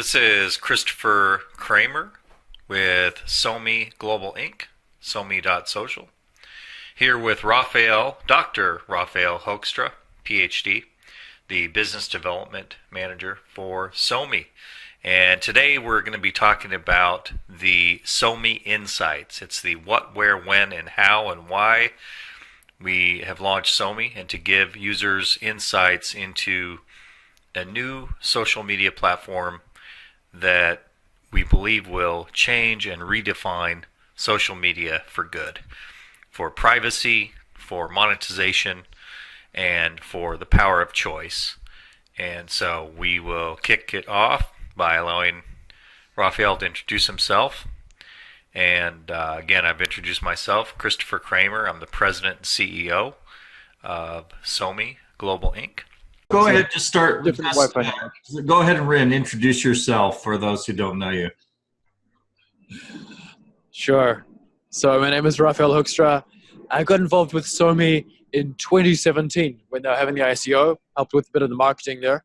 This is Christopher Kramer with SoMee Global Inc., SoMee.social. Here with Rafael, Dr. Rafael Hoekstra, PhD, the Business Development Manager for SoMee. And today we're going to be talking about the SoMee Insights. It's the what, where, when, and how, and why we have launched SoMee, and to give users insights into a new social media platform that we believe will change and redefine social media for good, for privacy, for monetization, and for the power of choice. And so we will kick it off by allowing Rafael to introduce himself. And again, I've introduced myself, Christopher Kramer. I'm the president and CEO of SoMee Global Inc. Go ahead, just start with Different this. Wi-Fi. Go ahead and introduce yourself for those who don't know you. Sure. So my name is Rafael Hoekstra. I got involved with SoMee in 2017 when they were having the ICO, helped with a bit of the marketing there.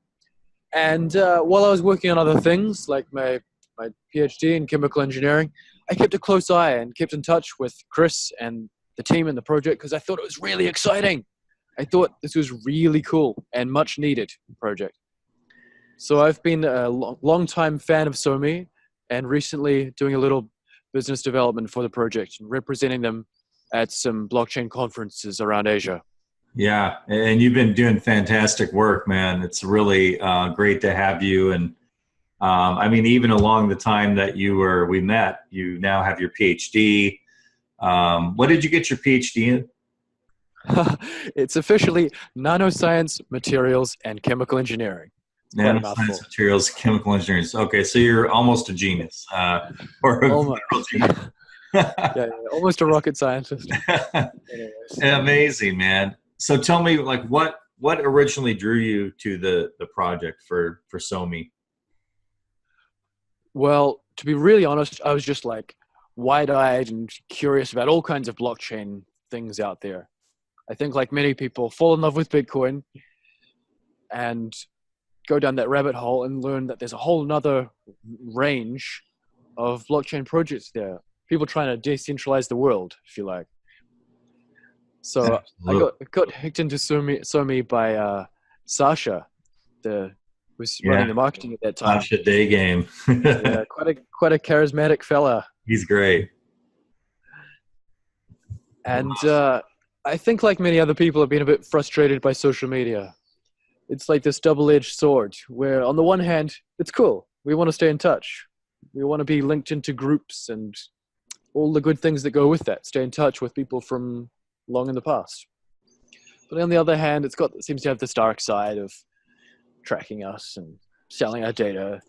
And while I was working on other things, like my PhD in chemical engineering, I kept a close eye and kept in touch with Chris and the team in the project because I thought it was really exciting. I thought this was really cool and much needed project. So I've been a long-time fan of SoMee and recently doing a little business development for the project, representing them at some blockchain conferences around Asia. Yeah, and you've been doing fantastic work, man. It's really great to have you. And I mean, even along the time that we met, you now have your PhD. What did you get your PhD in? It's officially nanoscience, materials, and chemical engineering. Nanoscience, materials, chemical engineering. Okay, so you're almost a genius. Or a Almost. genius. Yeah, almost a rocket scientist. Amazing, man. So tell me, like, what originally drew you to the project for SoMee? Well, to be really honest, I was just like wide-eyed and curious about all kinds of blockchain things out there. I think like many people fall in love with Bitcoin and go down that rabbit hole and learn that there's a whole nother range of blockchain projects there. People trying to decentralize the world, if you like. So I got hooked into SoMee by Sasha, who was running the marketing at that time. Sasha Day Game. Yeah, quite a charismatic fella. He's great. And I think like many other people have been a bit frustrated by social media. It's like this double-edged sword where on the one hand, it's cool. We want to stay in touch. We want to be linked into groups and all the good things that go with that. Stay in touch with people from long in the past. But on the other hand, it seems to have this dark side of tracking us and selling our data,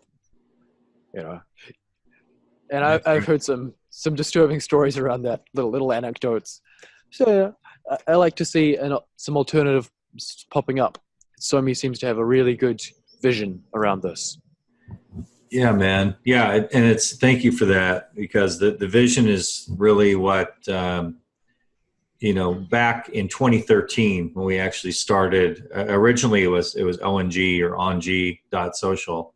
you know. And I've heard some disturbing stories around that, little anecdotes. So I like to see some alternative popping up. SoMee seems to have a really good vision around this. Yeah, man. Yeah, and thank you for that, because the vision is really what back in 2013 when we actually started. Originally, it was ONG or ONG.social,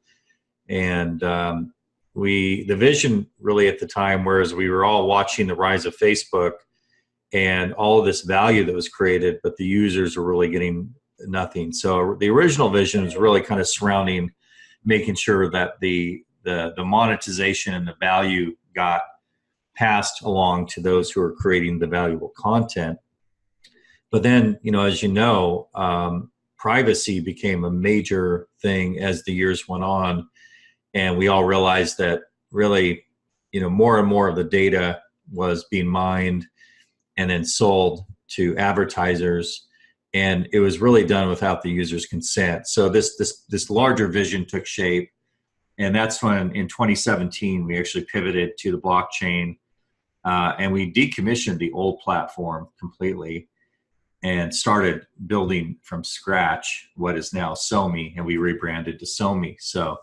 and the vision really at the time, whereas we were all watching the rise of Facebook and all of this value that was created, but the users were really getting nothing. So the original vision was really kind of surrounding making sure that the monetization and the value got passed along to those who are creating the valuable content. But then, as you know, privacy became a major thing as the years went on. And we all realized that really, more and more of the data was being mined and then sold to advertisers. And it was really done without the user's consent. So this larger vision took shape. And that's when in 2017, we actually pivoted to the blockchain, and we decommissioned the old platform completely and started building from scratch what is now SoMee, and we rebranded to SoMee. So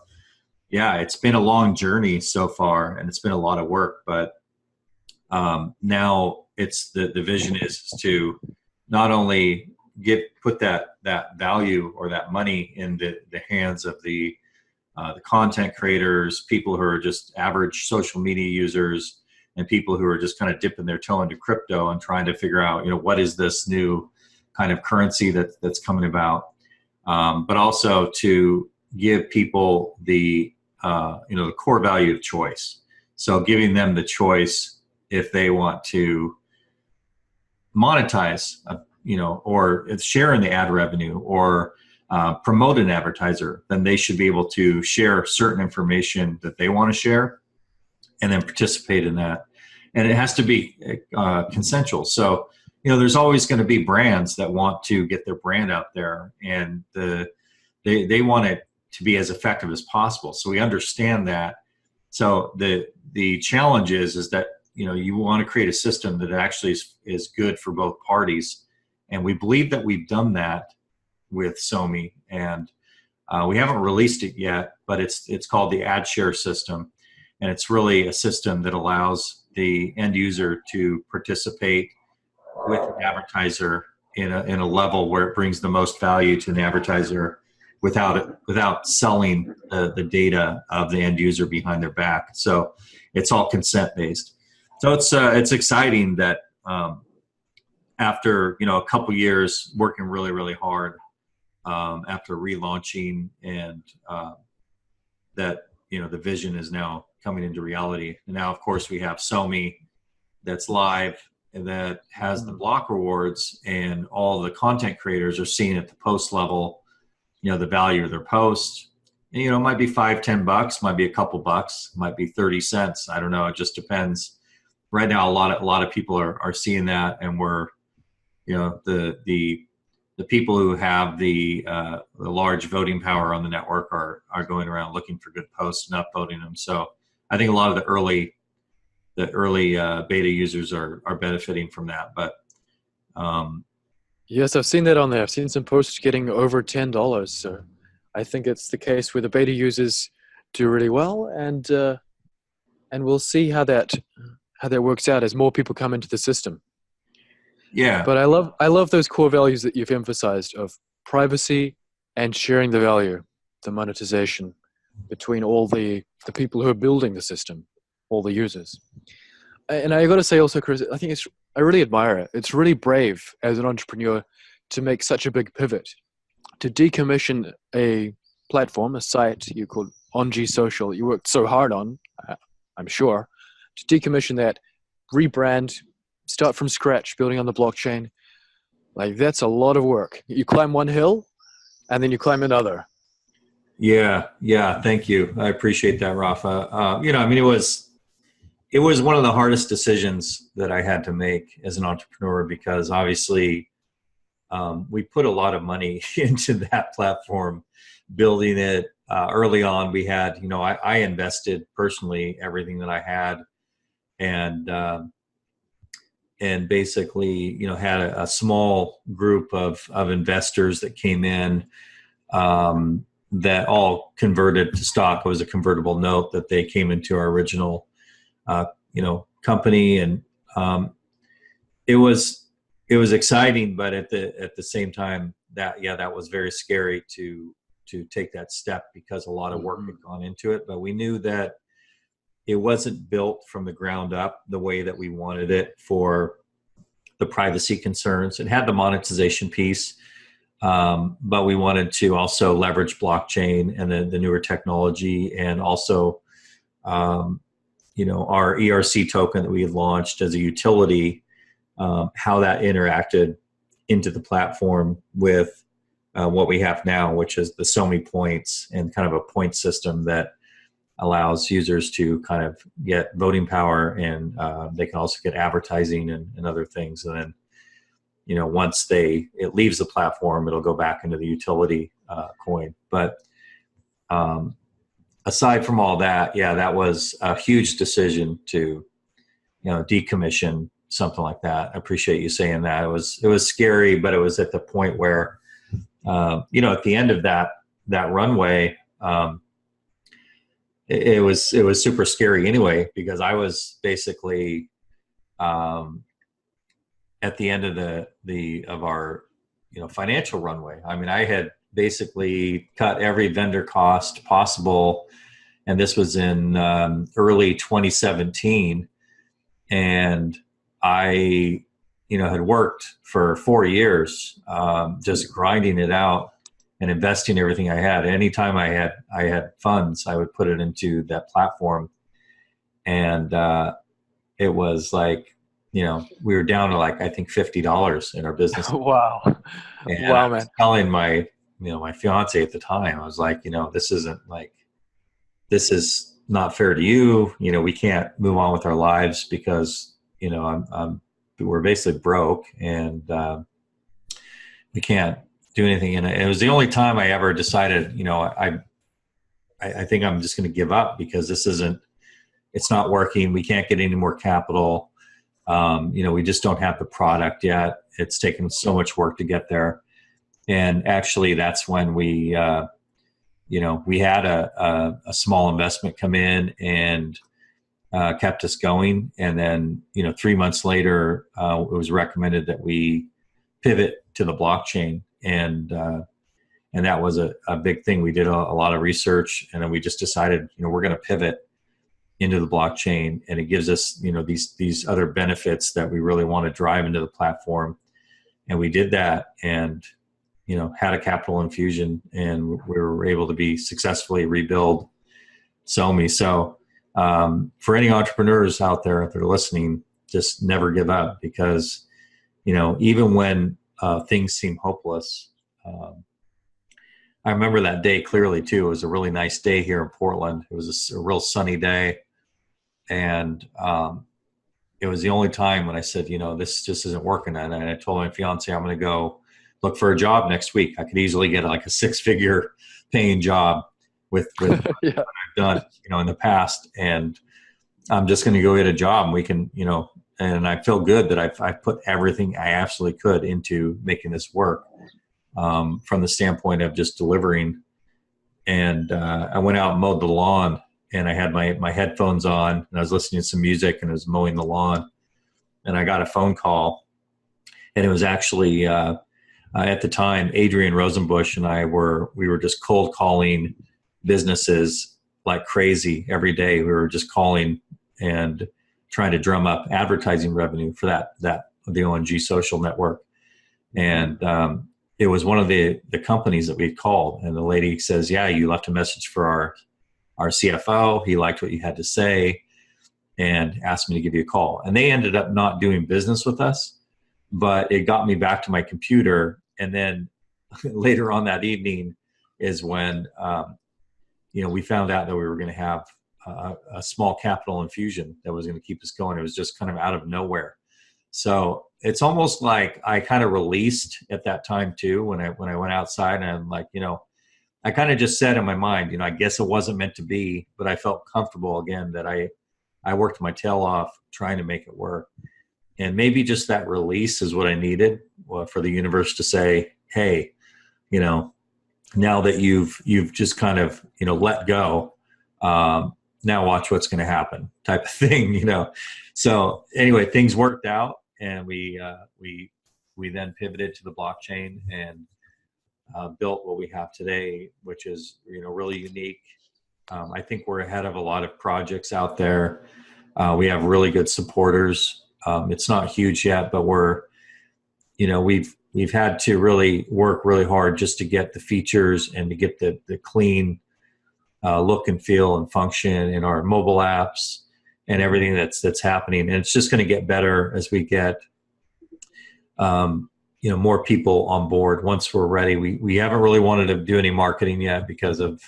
yeah, it's been a long journey so far, and it's been a lot of work, but now it's the vision is to not only put that value or that money in the hands of the the content creators, people who are just average social media users, and people who are just kind of dipping their toe into crypto and trying to figure out, what is this new kind of currency that's coming about. But also to give people the the core value of choice. So giving them the choice if they want to monetize, or share in the ad revenue, or promote an advertiser, then they should be able to share certain information that they want to share and then participate in that. And it has to be consensual. So, there's always going to be brands that want to get their brand out there, and they want it to be as effective as possible. So we understand that. So the challenge is that, you want to create a system that actually is good for both parties. And we believe that we've done that with SoMee, and we haven't released it yet, but it's called the ad share system. And it's really a system that allows the end user to participate with an advertiser in a level where it brings the most value to an advertiser without selling the data of the end user behind their back. So it's all consent based. So it's exciting that after a couple years working really, really hard, after relaunching, and that the vision is now coming into reality. And now, of course, we have SoMee that's live and that has the block rewards, and all the content creators are seeing at the post level, the value of their post. And, it might be $5-10, might be a couple bucks, might be 30 cents. I don't know. It just depends. Right now, a lot of people are seeing that, and we're, the people who have the large voting power on the network are going around looking for good posts and upvoting them. So I think a lot of the early beta users are benefiting from that. But yes, I've seen that on there. I've seen some posts getting over $10. So I think it's the case where the beta users do really well, and we'll see how that works out as more people come into the system. Yeah. But I love those core values that you've emphasized of privacy and sharing the value, the monetization between all the people who are building the system, all the users. And I got to say also, Chris, I really admire it. It's really brave as an entrepreneur to make such a big pivot, to decommission a platform, a site you called ONG Social, you worked so hard on, I'm sure, to decommission that, rebrand, start from scratch, building on the blockchain. Like, that's a lot of work. You climb one hill and then you climb another. Yeah. Thank you. I appreciate that, Rafa. It was one of the hardest decisions that I had to make as an entrepreneur, because obviously we put a lot of money into that platform, building it. Early on, we had, I invested personally everything that I had, and basically, had a small group of investors that came in, that all converted to stock. It was a convertible note that they came into our original company, and it was exciting, but at the same time, that was very scary to take that step, because a lot of work had gone into it. But we knew that it wasn't built from the ground up the way that we wanted it for the privacy concerns. It had the monetization piece, but we wanted to also leverage blockchain and the newer technology, and also our ERC token that we had launched as a utility, how that interacted into the platform with what we have now, which is the SoMee points, and kind of a point system that allows users to kind of get voting power, and they can also get advertising and other things. And then, once it leaves the platform, it'll go back into the utility coin. But aside from all that, that was a huge decision to, decommission something like that. I appreciate you saying that. It was scary, but it was at the point where, at the end of that runway, it was super scary anyway, because I was basically at the end of our financial runway. I mean, I had basically cut every vendor cost possible. And this was in early 2017. And I, had worked for 4 years, just grinding it out and investing everything I had. Anytime I had funds, I would put it into that platform. And it was like, we were down to like, I think $50 in our business. Wow. And Wow, I was man. telling my, my fiance at the time, I was like, this is not fair to you. We can't move on with our lives because, we're basically broke and we can't do anything. And it was the only time I ever decided, I think I'm just going to give up because it's not working. We can't get any more capital. We just don't have the product yet. It's taken so much work to get there. And actually that's when we had a small investment come in and kept us going. And then, 3 months later, it was recommended that we pivot to the blockchain. And that was a big thing. We did a lot of research and then we just decided, we're going to pivot into the blockchain, and it gives us, these other benefits that we really want to drive into the platform. And we did that and, had a capital infusion, and we were able to be successfully rebuild SoMee. So for any entrepreneurs out there that are listening, just never give up because, even when things seem hopeless, I remember that day clearly too. It was a really nice day here in Portland. It was a real sunny day. And it was the only time when I said, this just isn't working. And I told my fiance, I'm going to go look for a job next week. I could easily get like a 6-figure paying job with Yeah. what I've done, in the past. And I'm just going to go get a job, and we can, and I feel good that I've put everything I absolutely could into making this work, from the standpoint of just delivering. And I went out and mowed the lawn, and I had my headphones on, and I was listening to some music, and I was mowing the lawn, and I got a phone call, and it was actually at the time Adrian Rosenbush and we were just cold calling businesses like crazy every day. We were just calling and trying to drum up advertising revenue for the ONG social network, and it was one of the companies that we called, and the lady says, "Yeah, you left a message for our CFO. He liked what you had to say and asked me to give you a call." And they ended up not doing business with us, but it got me back to my computer. And then later on that evening is when, we found out that we were going to have a small capital infusion that was going to keep us going. It was just kind of out of nowhere. So it's almost like I kind of released at that time too, when I went outside, and I'm like, I kind of just said in my mind, I guess it wasn't meant to be, but I felt comfortable again that I worked my tail off trying to make it work. And maybe just that release is what I needed for the universe to say, hey, now that you've just kind of, let go, now watch what's going to happen type of thing, So anyway, things worked out, and we then pivoted to the blockchain and built what we have today, which is, really unique. I think we're ahead of a lot of projects out there. We have really good supporters. It's not huge yet, but we've had to really work really hard just to get the features and to get the clean look and feel and function in our mobile apps and everything that's happening. And it's just going to get better as we get more people on board once we're ready. We haven't really wanted to do any marketing yet because of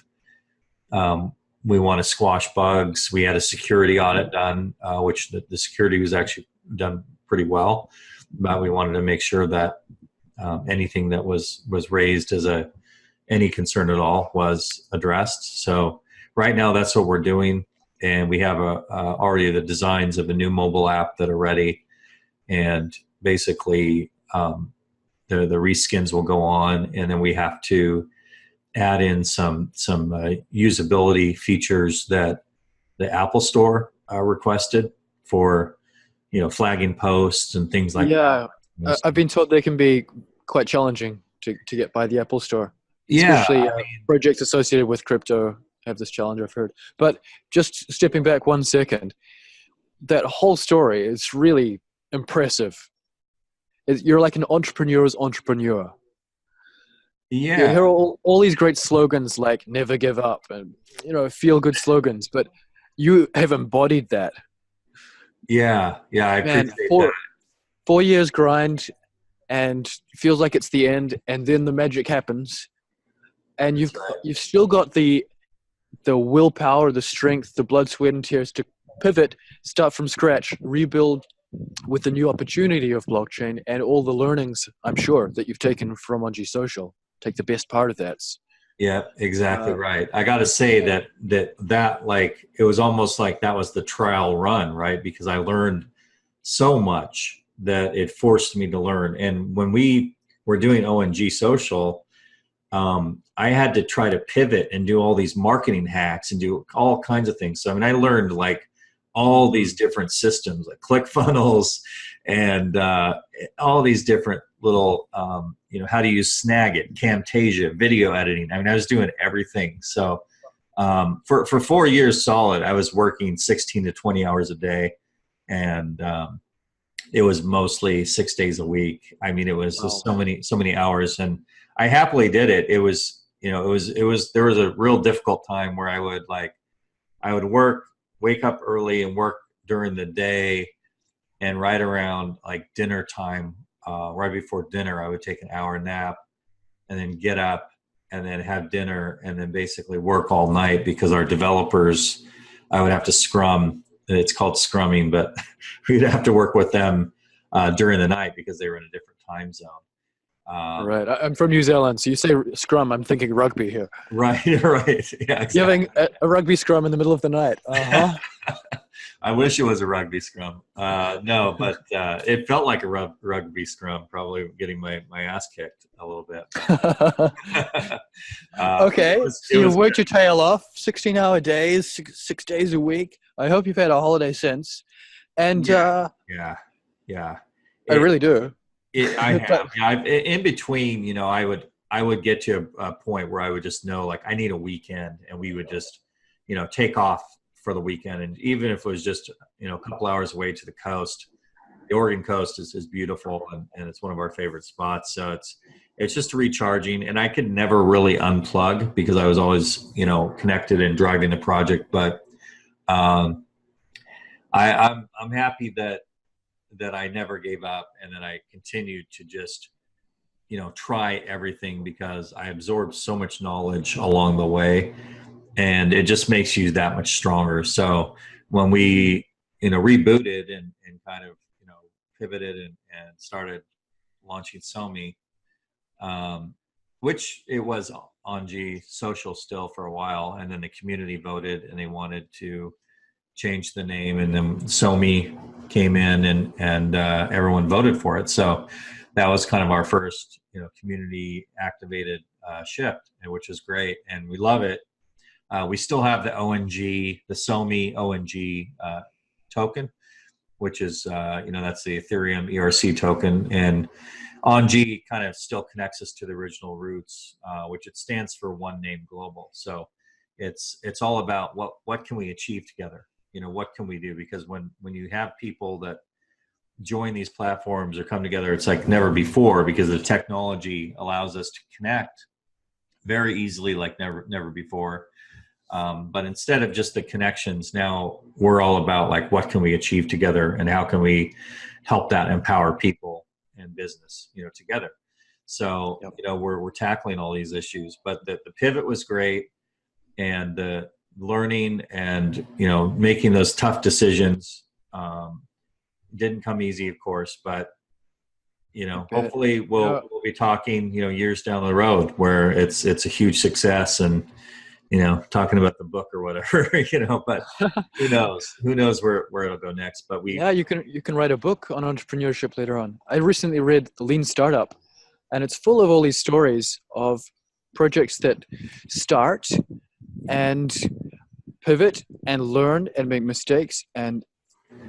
we want to squash bugs. We had a security audit done, which the security was actually done pretty well, but we wanted to make sure that anything that was raised as any concern at all was addressed. So right now that's what we're doing, and we have already the designs of a new mobile app that are ready, and basically the reskins will go on, and then we have to add in some usability features that the Apple Store requested for flagging posts and things like that. I've been told they can be quite challenging to get by the Apple Store. Yeah, especially projects associated with crypto have this challenge, I've heard. But just stepping back 1 second, that whole story is really impressive. You're like an entrepreneur's entrepreneur. You yeah, hear all these great slogans like never give up and, feel good slogans, but you have embodied that. yeah. I Man, appreciate that. 4 years grind and feels like it's the end, and then the magic happens, and That's right. you've still got the willpower, the strength, the blood, sweat, and tears to pivot, start from scratch, rebuild with the new opportunity of blockchain and all the learnings, I'm sure, that you've taken from ONG Social. Take the best part of that. Yeah, exactly Uh, right. I got to say that like it was almost like that was the trial run, right? Because I learned so much that it forced me to learn. And when we were doing ONG Social, I had to try to pivot and do all these marketing hacks and do all kinds of things. So I mean, I learned like all these different systems, like ClickFunnels, and all these different little, how to use Snagit, Camtasia, video editing. I mean, I was doing everything. So for 4 years solid, I was working 16 to 20 hours a day, and it was mostly 6 days a week. I mean, it was just so many hours, and I happily did it. It was, there was a real difficult time where I would work, wake up early and work during the day, and right around like dinner time, right before dinner, I would take an hour nap and then get up and then have dinner and then basically work all night because our developers, I would have to scrum. It's called scrumming, but we'd have to work with them during the night because they were in a different time zone. right. I'm from New Zealand, so you say scrum, I'm thinking rugby here. Right, right. Yeah, exactly. You're having a rugby scrum in the middle of the night. Uh-huh. I wish it was a rugby scrum. No, but it felt like a rugby scrum, probably getting my ass kicked a little bit. Okay, so you worked your tail off, 16-hour days, 6 days a week. I hope you've had a holiday since. And yeah. I really do. I have. Yeah, in between, I would get to a point where I would just know, like, I need a weekend, and we would just, take off for the weekend. And even if it was just, a couple hours away to the coast, the Oregon coast is beautiful, and it's one of our favorite spots. So it's just recharging, and I could never really unplug because I was always, connected and driving the project. But I'm happy that I never gave up, and that I continued to just, try everything, because I absorbed so much knowledge along the way, and it just makes you that much stronger. So when we, rebooted and kind of, pivoted and started launching SoMee, which it was on G Social still for a while, and then the community voted and they wanted to change the name, and then SoMee came in, and everyone voted for it. So that was kind of our first, community activated shift, which is great, and we love it. We still have the SoMee ONG token, which is that's the Ethereum ERC token, and ONG kind of still connects us to the original roots, which it stands for One Name Global. So it's all about what can we achieve together. What can we do? Because when you have people that join these platforms or come together, it's like never before, because the technology allows us to connect very easily, like never before. But instead of just the connections, now we're all about, like, what can we achieve together, and how can we help that empower people and business, together. So, Yep. we're tackling all these issues, but the pivot was great, and the learning and, making those tough decisions didn't come easy, of course, but, hopefully we'll be talking, years down the road where it's a huge success, and, talking about the book or whatever, but who knows where it'll go next. But you can write a book on entrepreneurship later on. I recently read The Lean Startup, and it's full of all these stories of projects that start and pivot and learn and make mistakes, and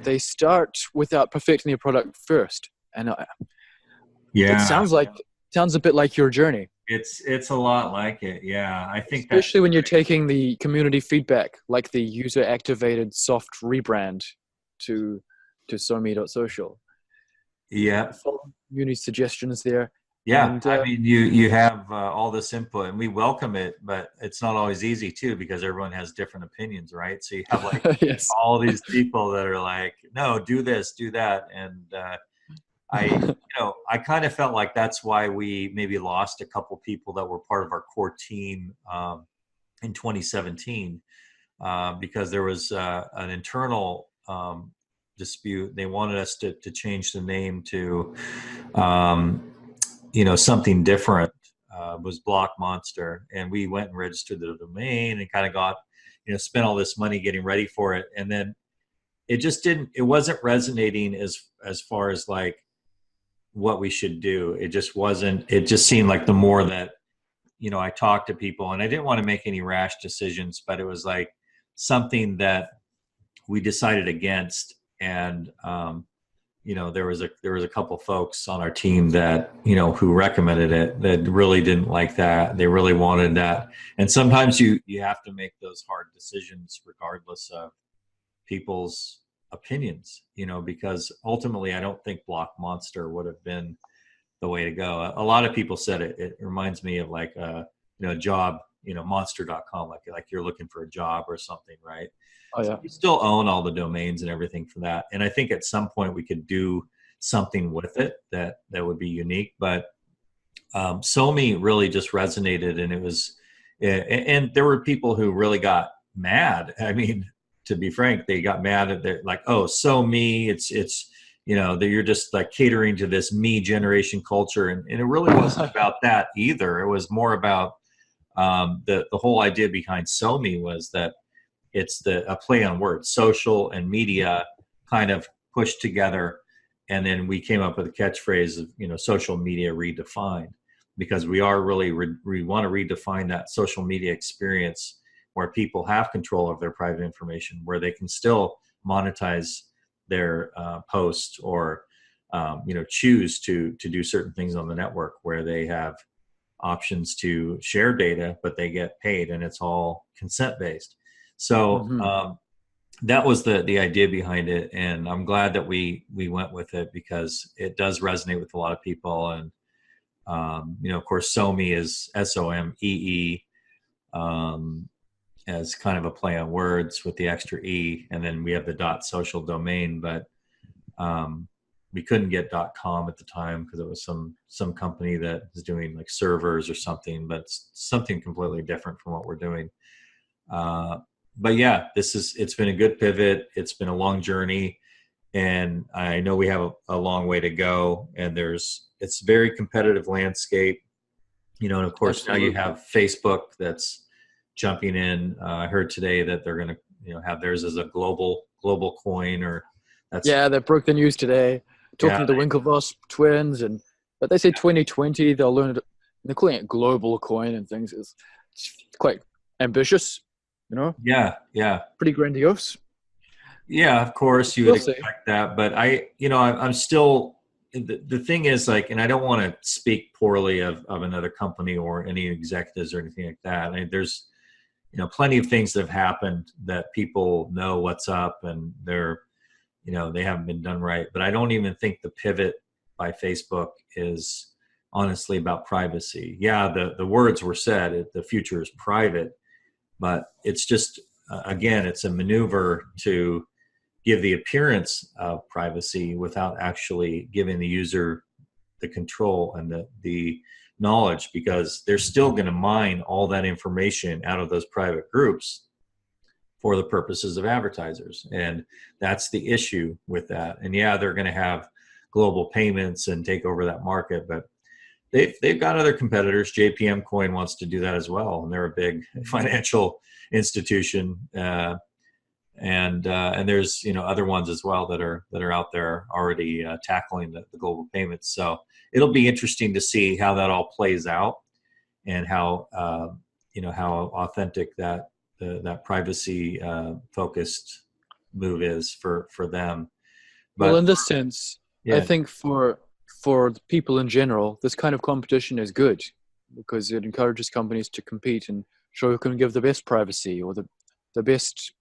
they start without perfecting their product first. And it sounds a bit like your journey. It's a lot like it. Yeah, I think that's Especially when you're taking the community feedback, like the user activated soft rebrand to SoMee.social. yeah. Follow community suggestions there. Yeah, And I mean, you have all this input, and we welcome it, but it's not always easy too because everyone has different opinions, right? So you have like yes. all these people that are like, no, do this, do that, and I kind of felt like that's why we maybe lost a couple people that were part of our core team in 2017 because there was an internal dispute. They wanted us to change the name to something different. Was Block Monster, and we went and registered the domain and kind of got spent all this money getting ready for it, and then it wasn't resonating as far as like what we should do. It just wasn't. It just seemed like the more that I talked to people, and I didn't want to make any rash decisions, but it was like something that we decided against, and there was a couple folks on our team that who recommended it that really didn't like that. They really wanted that, and sometimes you have to make those hard decisions regardless of people's opinions, because ultimately I don't think Block Monster would have been the way to go. A lot of people said it reminds me of like a job, monster.com, like you're looking for a job or something, right? Oh So yeah. we still own all the domains and everything for that. And I think at some point we could do something with it that would be unique. But SoMe really just resonated, and it was, and there were people who really got mad. I mean, to be frank, they got mad at their like, oh, SoMe, it's that you're just like catering to this me generation culture, and it really wasn't about that either. It was more about the whole idea behind SoMe was that it's a play on words, social and media kind of pushed together. And then we came up with a catchphrase of, social media redefined, because we are really, we want to redefine that social media experience where people have control of their private information, where they can still monetize their posts or, choose to do certain things on the network where they have options to share data, but they get paid, and it's all consent based. So hmm that was the idea behind it, and I'm glad that we went with it because it does resonate with a lot of people. And of course, SoMe is SOMEE, as kind of a play on words with the extra e, and then we have the .social domain, but we couldn't get .com at the time because it was some company that is doing like servers or something, but it's something completely different from what we're doing. But yeah, it's been a good pivot. It's been a long journey, and I know we have a long way to go, and it's a very competitive landscape, and of course Absolutely. now you have Facebook that's jumping in. I heard today that they're going to have theirs as a global coin, or that's Yeah, they broke the news today, yeah, talking to the Winklevoss twins, but they say 2020 they'll learn it. They're calling it global coin and things. It's quite ambitious, yeah. pretty grandiose. Yeah, of course you would We'll see. expect that, but I'm still, the thing is like, and I don't want to speak poorly of another company or any executives or anything like that. There's plenty of things that have happened that people know what's up, and they haven't been done right. But I don't even think the pivot by Facebook is honestly about privacy. Yeah, the words were said, the future is private, but it's just again, it's a maneuver to give the appearance of privacy without actually giving the user the control and the knowledge, because they're still going to mine all that information out of those private groups for the purposes of advertisers. And that's the issue with that. And yeah, they're going to have global payments and take over that market, but they've got other competitors. JPM Coin wants to do that as well, and they're a big financial institution. And there's other ones as well that are out there already tackling the global payments. So it'll be interesting to see how that all plays out, and how how authentic that privacy focused move is for them. But Well, in this sense, I yeah, think for the people in general, this kind of competition is good because it encourages companies to compete and show who can give the best privacy or the best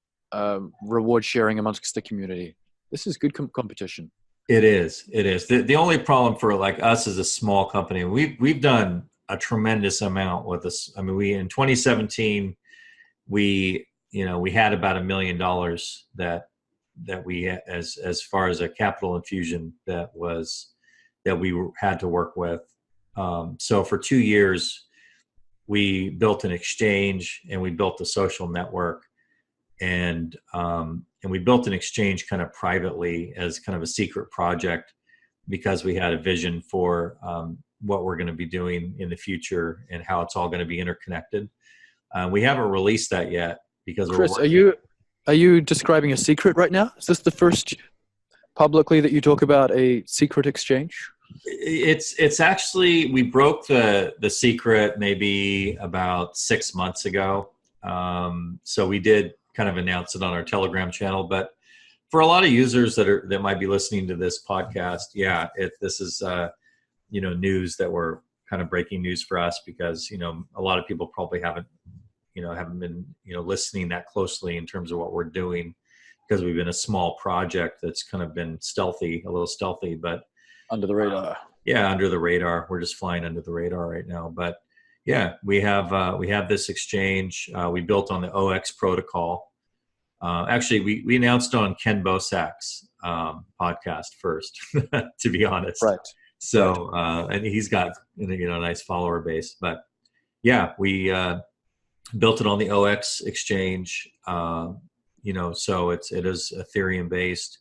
reward sharing amongst the community. This is good competition. It is. It is. The only problem for like us as a small company, we've done a tremendous amount with this. I mean, we in 2017, we had about $1 million that we as far as a capital infusion that we had to work with. So for 2 years, we built an exchange and we built a social network, and we built an exchange kind of privately as kind of a secret project because we had a vision for what we're going to be doing in the future and how it's all going to be interconnected. We haven't released that yet because Chris, are you describing a secret right now? Is this the first publicly that you talk about a secret exchange? It's actually, we broke the secret maybe about 6 months ago. So we did kind of announce it on our Telegram channel, but for a lot of users that might be listening to this podcast, this is news that we're kind of breaking news for us because a lot of people probably haven't been listening that closely in terms of what we're doing because we've been a small project that's kind of been a little stealthy, but under the radar. Under the radar. We're just flying under the radar right now. But yeah, we have this exchange. We built on the OX protocol. Actually, we announced on Ken Bosak's podcast first, to be honest. Right. So and he's got a nice follower base. But yeah, we built it on the OX exchange. So it is Ethereum based.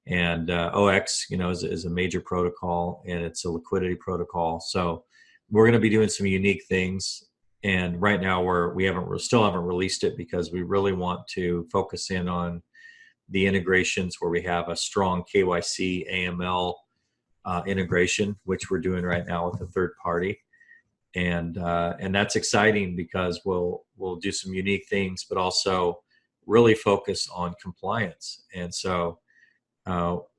And OX, is a major protocol, and it's a liquidity protocol. So we're going to be doing some unique things. And right now we still haven't released it because we really want to focus in on the integrations where we have a strong KYC AML integration, which we're doing right now with a third party. And that's exciting because we'll do some unique things, but also really focus on compliance. And so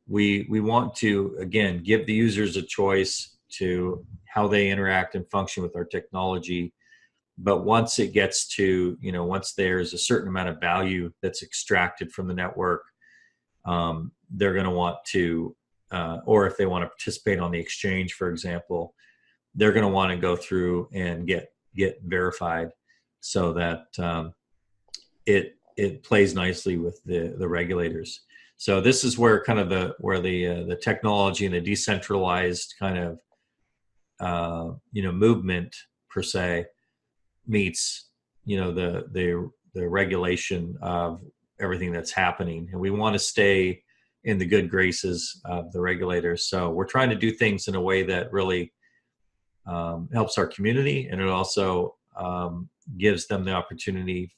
we want to, again, give the users a choice to how they interact and function with our technology. But once it gets to, once there's a certain amount of value that's extracted from the network, they're going to want to, or if they want to participate on the exchange, for example, they're going to want to go through and get verified so that it plays nicely with the regulators. So this is where kind of the technology and the decentralized kind of movement per se meets the regulation of everything that's happening, and we want to stay in the good graces of the regulators. So we're trying to do things in a way that really helps our community, and it also gives them the opportunity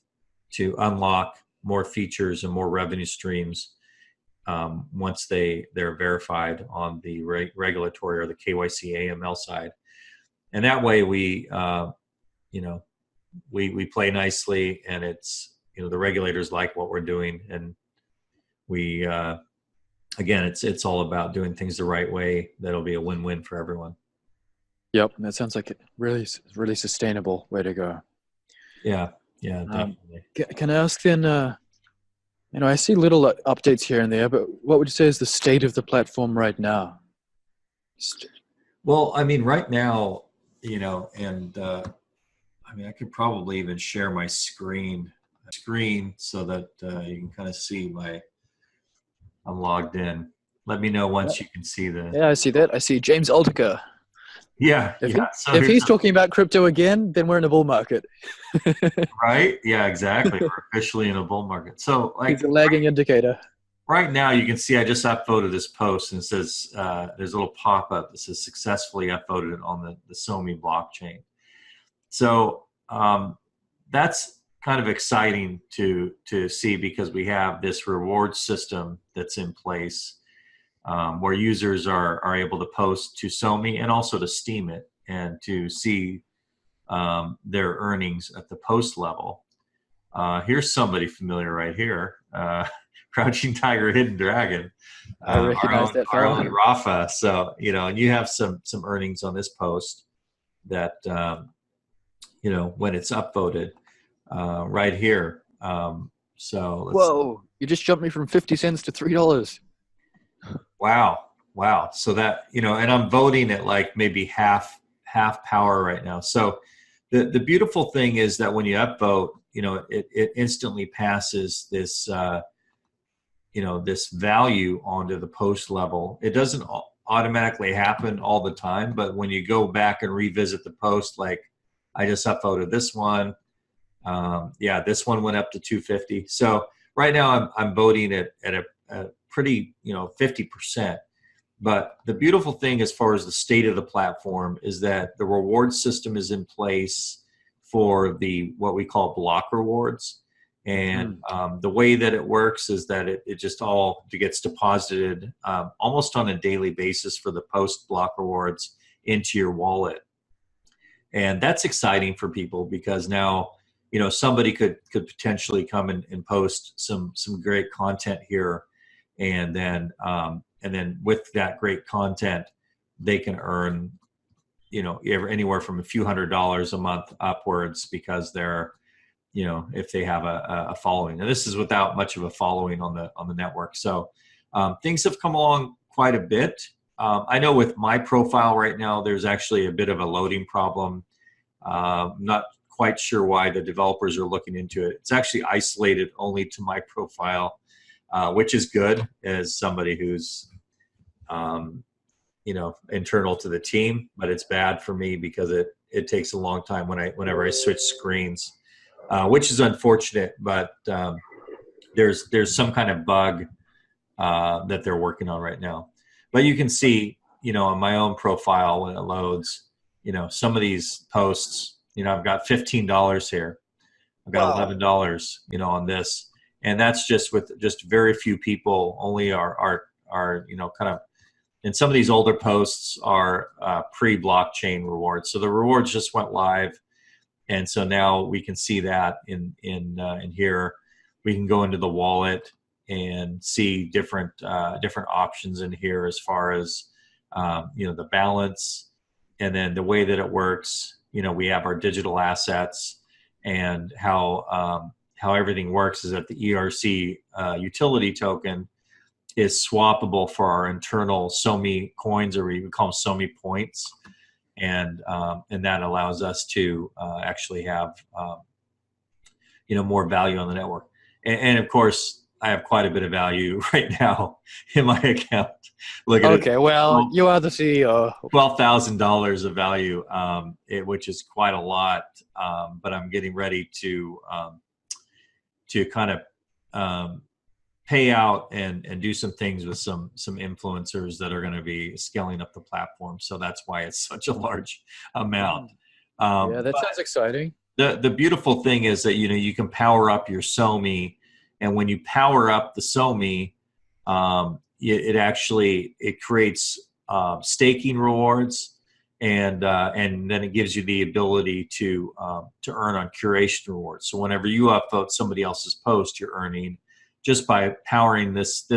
to unlock more features and more revenue streams once they're verified on the regulatory or the KYC AML side. And that way we play nicely, and it's, the regulators like what we're doing, and we, again, it's all about doing things the right way. That'll be a win-win for everyone. Yep. That sounds like a really sustainable way to go. Yeah. Yeah, definitely. Can I ask then, I see little updates here and there, but what would you say is the state of the platform right now? Well, I mean, right now, I could probably even share my screen so that you can kind of see I'm logged in. Let me know once you can see the. Yeah, I see that. I see James Altica. Yeah. If he's talking about crypto again, then we're in a bull market. Right? Yeah, exactly. We're officially in a bull market. So it's a lagging indicator. Right now, you can see I just upvoted this post, and it says there's a little pop-up that says successfully upvoted on the SoMee blockchain. So that's kind of exciting to see because we have this reward system that's in place where users are able to post to SoMee and also to Steam it and to see their earnings at the post level. Here's somebody familiar right here. Crouching Tiger, Hidden Dragon. I recognize that our own Rafa. So, and you have some earnings on this post that when it's upvoted right here. So let's. Whoa! You just jumped me from 50 cents to $3. Wow. So that, and I'm voting at like maybe half power right now. So the beautiful thing is that when you upvote, it instantly passes this, this value onto the post level. It doesn't automatically happen all the time, but when you go back and revisit the post, like I just upvoted this one. This one went up to 250. So right now I'm voting at a pretty, 50%. But the beautiful thing as far as the state of the platform is that the reward system is in place for what we call block rewards. And the way that it works is that it just all gets deposited almost on a daily basis for the post block rewards into your wallet. And that's exciting for people because now, somebody could potentially come and post some great content here. And then with that great content, they can earn, anywhere from a few $100s a month upwards because they're, if they have a following. And this is without much of a following on the network. So things have come along quite a bit. I know with my profile right now, there's actually a bit of a loading problem. Not quite sure why the developers are looking into it. It's actually isolated only to my profile, which is good as somebody who's, internal to the team, but it's bad for me because it takes a long time whenever I switch screens, which is unfortunate, but there's some kind of bug that they're working on right now. But you can see, on my own profile when it loads, some of these posts, I've got $15 here. I've got $11, on this. And that's just with just very few people, only are kind of, and some of these older posts are pre-blockchain rewards. So the rewards just went live. And so now we can see that in here. We can go into the wallet and see different options in here as far as, the balance. And then the way that it works, we have our digital assets and how everything works is that the ERC utility token is swappable for our internal SoMee coins, or we call them SoMee points, and that allows us to actually have more value on the network. And of course, I have quite a bit of value right now in my account. Look at it. Okay, well, you are the CEO. $12,000 of value, which is quite a lot. But I'm getting ready to kind of pay out and do some things with some influencers that are going to be scaling up the platform. So that's why it's such a large amount. Yeah, that sounds exciting. The beautiful thing is that you can power up your SoMee, and when you power up the SoMee, it creates staking rewards, and then it gives you the ability to earn on curation rewards. So whenever you upvote somebody else's post, you're earning just by powering this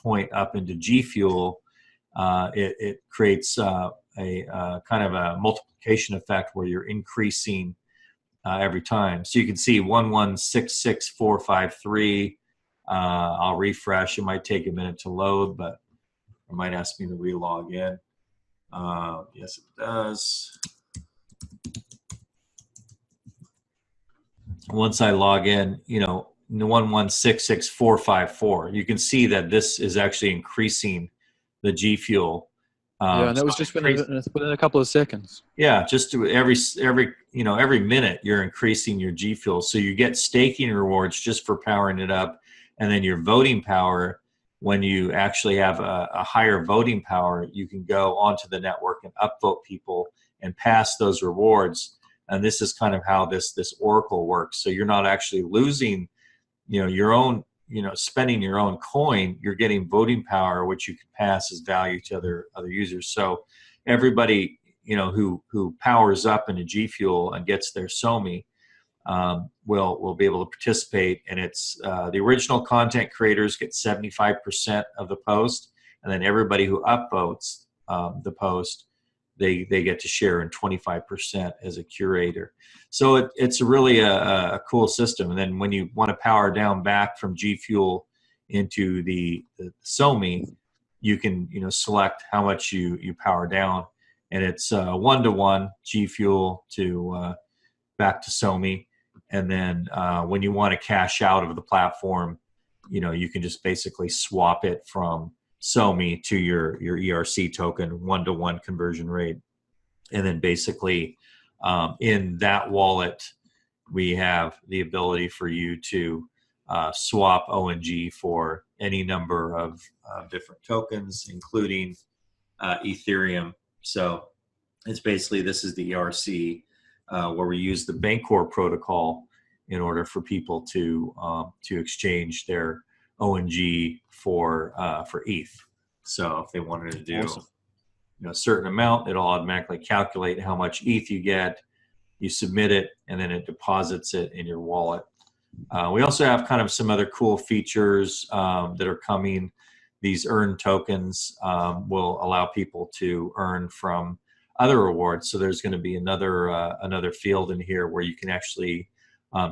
point up into G Fuel. It creates a kind of a multiplication effect where you're increasing every time. So you can see 1166453. I'll refresh. It might take a minute to load, but it might ask me to re-log in. Yes, it does. Once I log in, 1166454, you can see that this is actually increasing the G Fuel. And that was just within a couple of seconds. Yeah, just every minute you're increasing your G Fuel. So you get staking rewards just for powering it up, and then your voting power. When you actually have a higher voting power, you can go onto the network and upvote people and pass those rewards. And this is kind of how this oracle works. So you're not actually losing, your own, spending your own coin. You're getting voting power, which you can pass as value to other users. So everybody, who powers up into G Fuel and gets their SoMee, will be able to participate. And it's the original content creators get 75% of the post, and then everybody who upvotes the post, they get to share in 25% as a curator. So it's really a cool system. And then when you want to power down back from G Fuel into the SoMee, you can select how much you power down, and it's 1-to-1 G Fuel to back to SoMee. And then when you want to cash out of the platform, you can just basically swap it from SoMee to your ERC token, 1-to-1 conversion rate. And then basically in that wallet, we have the ability for you to swap ONG for any number of different tokens, including Ethereum. So it's basically, this is the ERC where we use the Bancor protocol in order for people to exchange their ONG for ETH. So if they wanted to do Awesome. a certain amount, it'll automatically calculate how much ETH you get. You submit it, and then it deposits it in your wallet. We also have kind of some other cool features that are coming. These earn tokens will allow people to earn from other rewards. So there's going to be another field in here where you can actually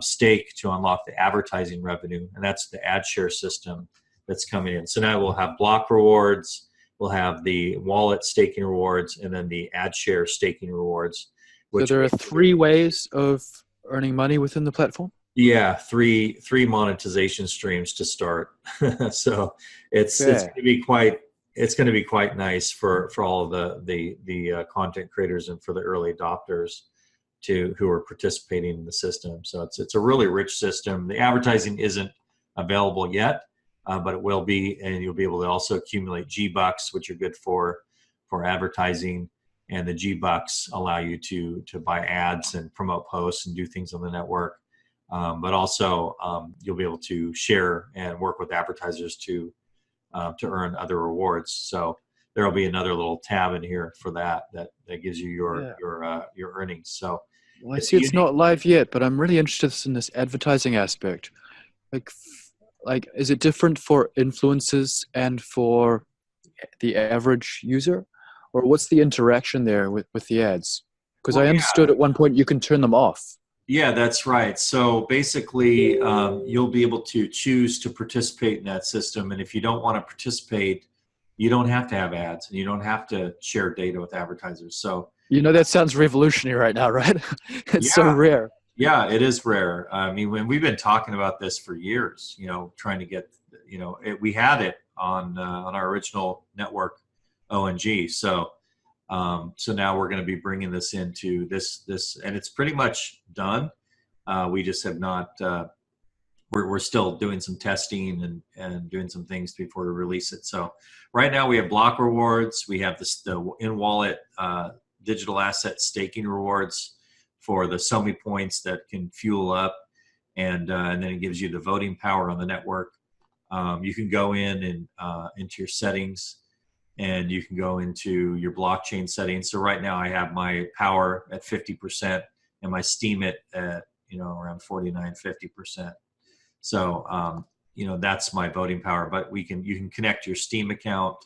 stake to unlock the advertising revenue, and that's the ad share system that's coming in. So now we'll have block rewards, we'll have the wallet staking rewards, and then the ad share staking rewards. So there are 3 ways of earning money within the platform? Yeah, three monetization streams to start. So it's going to be quite nice for all of the content creators and for the early adopters who are participating in the system. So it's a really rich system. The advertising isn't available yet, but it will be, and you'll be able to also accumulate G-Bucks, which are good for advertising. And the G-Bucks allow you to buy ads and promote posts and do things on the network. But also you'll be able to share and work with advertisers to earn other rewards. So there will be another little tab in here for that gives you your earnings. So well, I see it's not live yet, but I'm really interested in this advertising aspect. Like, is it different for influencers and for the average user, or what's the interaction there with the ads? Because I understood at one point you can turn them off. Yeah, that's right. So basically, you'll be able to choose to participate in that system. And if you don't want to participate, you don't have to have ads, and you don't have to share data with advertisers. So that sounds revolutionary right now, right? It's so rare. Yeah, it is rare. I mean, when we've been talking about this for years, trying to get, we had it on our original network ONG. So now we're going to be bringing this into this, and it's pretty much done. We just have not. We're still doing some testing and doing some things before we release it. So right now we have block rewards. We have the in-wallet digital asset staking rewards for the SoMee points that can fuel up, and then it gives you the voting power on the network. You can go in and into your settings, and you can go into your blockchain settings. So right now I have my power at 50% and my steam it at around 49-50%. So that's my voting power. But you can connect your Steam account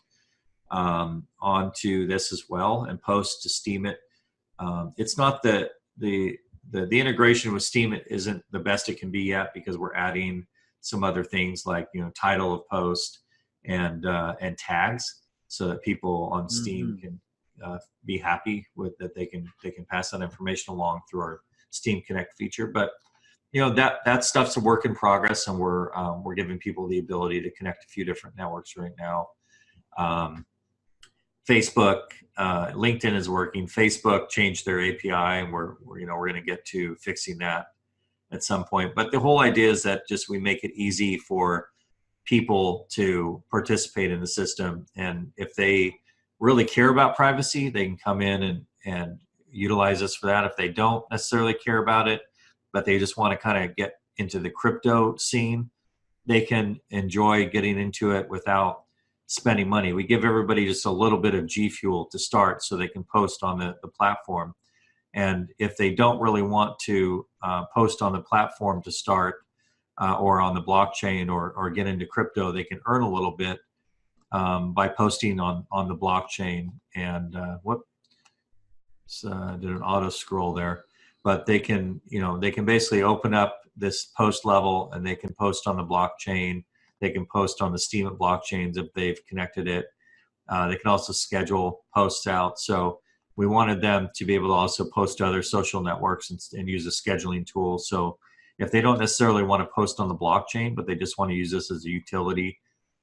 onto this as well and post to Steam it. It's not the integration with Steam isn't the best it can be yet, because we're adding some other things like title of post and tags, so that people on Steam can be happy with that. They can pass that information along through our Steam Connect feature. But that stuff's a work in progress, and we're giving people the ability to connect a few different networks right now. Facebook, LinkedIn is working. Facebook changed their API, and we're going to get to fixing that at some point. But the whole idea is that just we make it easy for people to participate in the system, and if they really care about privacy, they can come in and utilize us for that. If they don't necessarily care about it, but they just want to kind of get into the crypto scene, they can enjoy getting into it without spending money. We give everybody just a little bit of G Fuel to start so they can post on the platform. And if they don't really want to post on the platform to start or on the blockchain or get into crypto, they can earn a little bit by posting on the blockchain. And So I did an auto scroll there, but they can, they can basically open up this post level and they can post on the blockchain. They can post on the Steem blockchains if they've connected it. They can also schedule posts out. So we wanted them to be able to also post to other social networks and use a scheduling tool. So if they don't necessarily want to post on the blockchain, but they just want to use this as a utility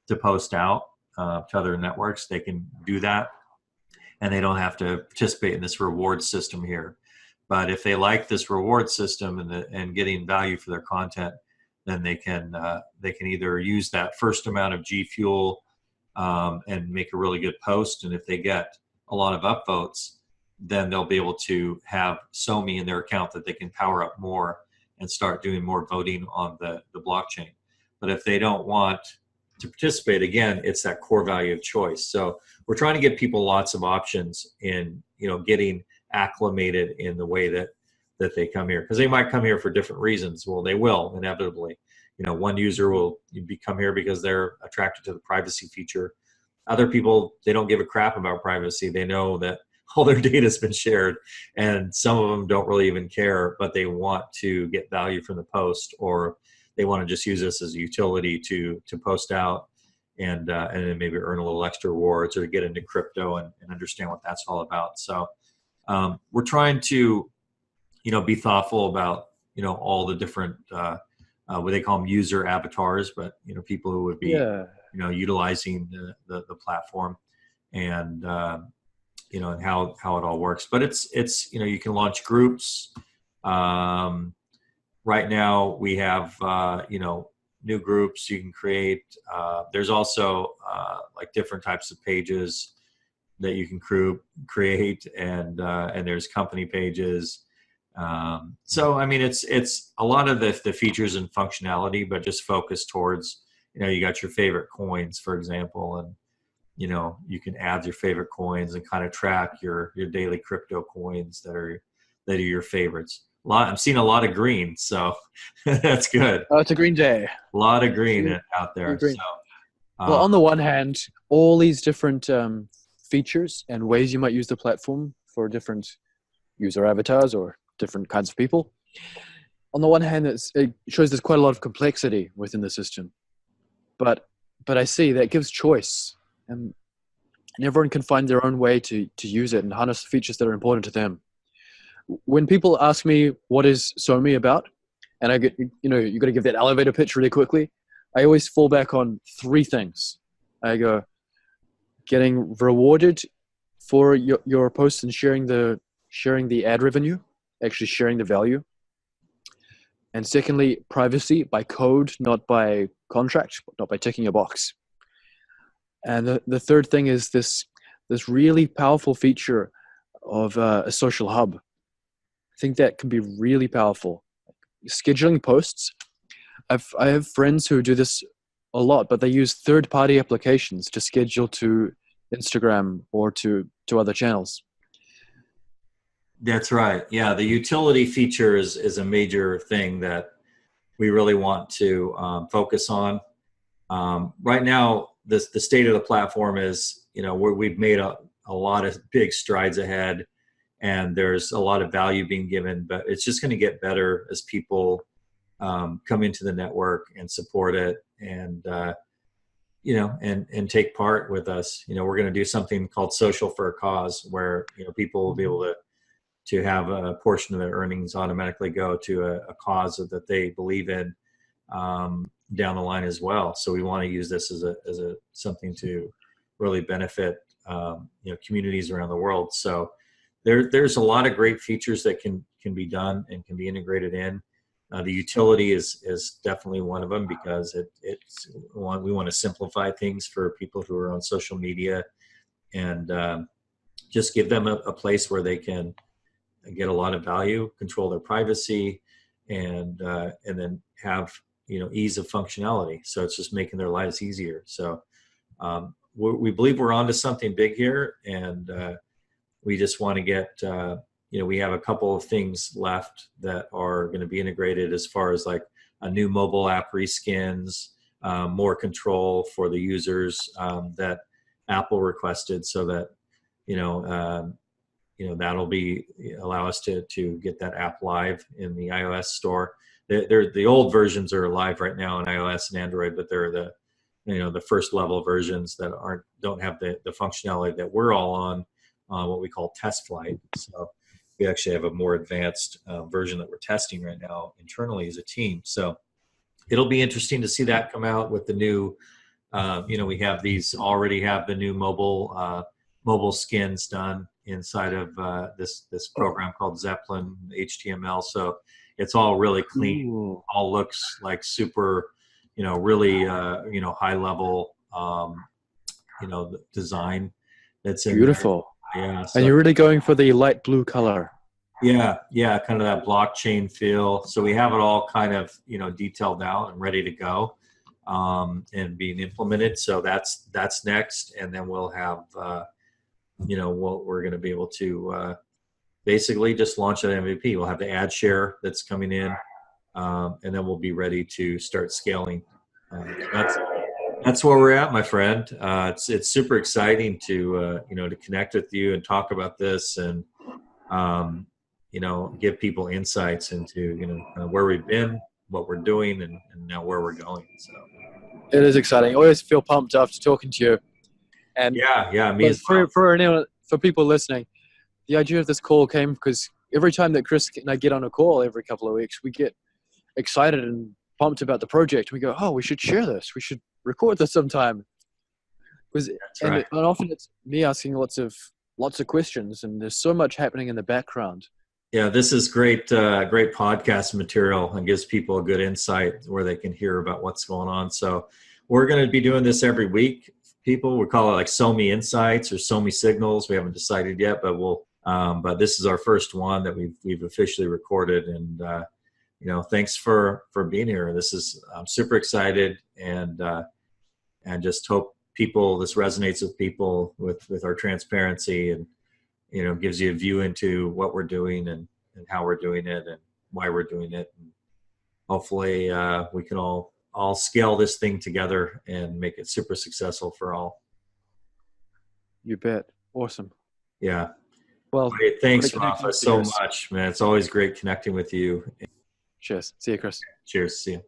to post out to other networks, they can do that. And they don't have to participate in this reward system here. But if they like this reward system and getting value for their content, then they can either use that first amount of G Fuel and make a really good post. And if they get a lot of upvotes, then they'll be able to have SoMee in their account that they can power up more and start doing more voting on the blockchain. But if they don't want to participate, again, it's that core value of choice. So we're trying to give people lots of options in, getting acclimated in the way that they come here, because they might come here for different reasons. Well, they will inevitably. One user will come here because they're attracted to the privacy feature. Other people, they don't give a crap about privacy. They know that all their data has been shared, and some of them don't really even care, but they want to get value from the post, or they want to just use this as a utility to post out and then maybe earn a little extra rewards or get into crypto and understand what that's all about. So we're trying to, be thoughtful about, all the different, what they call them user avatars, but, people who would be, utilizing the platform and, and how it all works. But it's you can launch groups. Right now we have, new groups you can create. There's also like different types of pages that you can create, and there's company pages. So I mean, it's a lot of the features and functionality, but just focused towards, you got your favorite coins, for example, and you can add your favorite coins and kind of track your daily crypto coins that are your favorites. I'm seeing a lot of green, so that's good. Oh, it's a green day. A lot of green out there. So, well, on the one hand, all these different features and ways you might use the platform for different user avatars or different kinds of people. On the one hand, it shows there's quite a lot of complexity within the system, but I see that gives choice, and everyone can find their own way to use it and harness the features that are important to them. When people ask me what is SoMee about, and I get, you got to give that elevator pitch really quickly, I always fall back on three things. I go, getting rewarded for your posts and sharing the ad revenue, actually sharing the value. And secondly, privacy by code, not by contract, not by ticking a box. And the third thing is this really powerful feature of a social hub. I think that can be really powerful. Scheduling posts. I have friends who do this a lot, but they use third-party applications to schedule to Instagram or to other channels. That's right. Yeah, the utility feature is a major thing that we really want to focus on. Right now, the state of the platform is, we've made a lot of big strides ahead, and there's a lot of value being given, but it's just going to get better as people come into the network and support it, and and take part with us. We're going to do something called Social for a Cause, where people will be able to have a portion of their earnings automatically go to a cause that they believe in down the line as well. So we want to use this as a something to really benefit communities around the world. So there's a lot of great features that can be done and can be integrated in. The utility is definitely one of them, because we want to simplify things for people who are on social media, and just give them a place where they can get a lot of value, control their privacy, and then have ease of functionality. So it's just making their lives easier. So we believe we're onto something big here, and we just want to get we have a couple of things left that are going to be integrated, as far as like a new mobile app reskins, more control for the users that Apple requested, so that that'll allow us to get that app live in the iOS store. The old versions are live right now in iOS and Android, but they're the first level versions that don't have the functionality that we're all on what we call test flight. So we actually have a more advanced version that we're testing right now internally as a team. So it'll be interesting to see that come out with the new. We already have the new mobile skins done inside of this program called Zeppelin HTML. So it's all really clean. Ooh. All looks like super, really high level design that's in Beautiful. there. Yeah. So, And you're really going for the light blue color. yeah, kind of that blockchain feel. So we have it all kind of detailed out and ready to go. And being implemented. So that's next. And then we'll have, we're going to be able to basically just launch an MVP. We'll have the ad share that's coming in, and then we'll be ready to start scaling. That's where we're at, my friend. It's super exciting to connect with you and talk about this and, give people insights into, where we've been, what we're doing, and now where we're going. So It is exciting. I always feel pumped after talking to you. And yeah, me as well. for people listening, the idea of this call came because every time that Chris and I get on a call every couple of weeks, we get excited and pumped about the project. We go, oh, we should share this. We should record this sometime. And often it's me asking lots of questions, and there's so much happening in the background. Yeah, this is great podcast material and gives people a good insight where they can hear about what's going on. So we're going to be doing this every week. People, we call it like SoMee Insights or SoMee Signals. We haven't decided yet, but but this is our first one that we've officially recorded. And thanks for being here. I'm super excited and just hope this resonates with people with our transparency and gives you a view into what we're doing and how we're doing it and why we're doing it. And hopefully we can all scale this thing together and make it super successful for all. You bet. Awesome. Yeah. Well, great. Thanks, Rafa, so much, man. It's always great connecting with you. Cheers. See you, Chris. Cheers. See you.